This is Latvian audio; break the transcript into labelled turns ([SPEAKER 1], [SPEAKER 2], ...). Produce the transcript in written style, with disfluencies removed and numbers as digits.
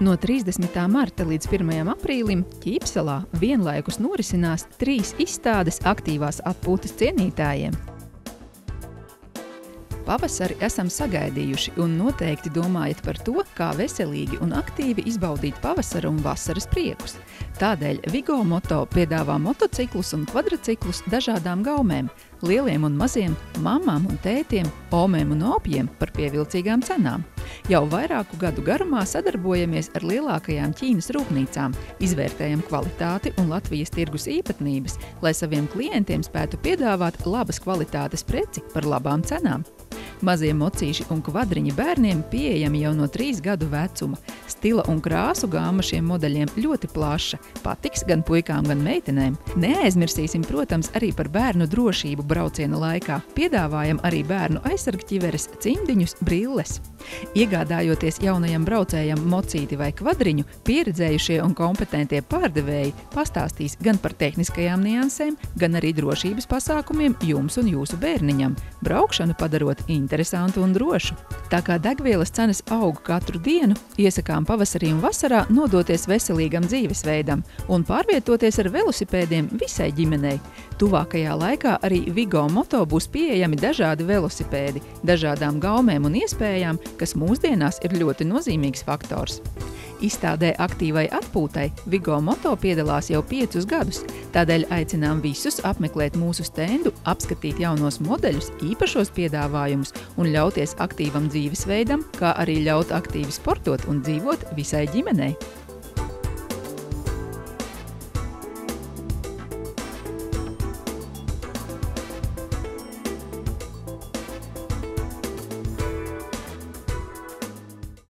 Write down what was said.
[SPEAKER 1] No 30. marta līdz 1. aprīlim Ķīpselā vienlaikus norisinās 3 izstādes aktīvās atpūtas cienītājiem. Pavasari esam sagaidījuši un noteikti domājat par to, kā veselīgi un aktīvi izbaudīt pavasara un vasaras priekus. Tādēļ Vigo Moto piedāvā motociklus un kvadraciklus dažādām gaumēm, lieliem un maziem, mammām un tētiem, omēm un opjiem par pievilcīgām cenām. Jau vairāku gadu garumā sadarbojamies ar lielākajām Ķīnas rūpnīcām, izvērtējam kvalitāti un Latvijas tirgus īpatnības, lai saviem klientiem spētu piedāvāt labas kvalitātes preci par labām cenām. Mazie mocīši un kvadriņi bērniem pieejami jau no 3 gadu vecuma. Stila un krāsu gāma šiem modeļiem ļoti plaša, patiks gan puikām, gan meitenēm. Neaizmirsīsim, protams, arī par bērnu drošību brauciena laikā. Piedāvājam arī bērnu aizsargķiveres, cimdiņus, brilles. Iegādājoties jaunajam braucējam mocīti vai kvadriņu, pieredzējušie un kompetentie pārdevēji pastāstīs gan par tehniskajām niansēm, gan arī drošības pasākumiem jums un jūsu bērniņam, braukšanu padarot interesantu un drošu. Tā kā degvielas cenas aug katru dienu, iesakām pavasarī un vasarā nodoties veselīgam dzīvesveidam un pārvietoties ar velosipēdiem visai ģimenei. Tuvākajā laikā arī Vigo Moto būs pieejami dažādi velosipēdi, dažādām gaumēm un iespējām, kas mūsdienās ir ļoti nozīmīgs faktors. Izstādē aktīvai atpūtai Vigo Moto piedalās jau 5 gadus, tādēļ aicinām visus apmeklēt mūsu stendu, apskatīt jaunos modeļus, īpašos piedāvājumus un ļauties aktīvam dzīvesveidam, kā arī ļaut aktīvi sportot un dzīvot visai ģimenei.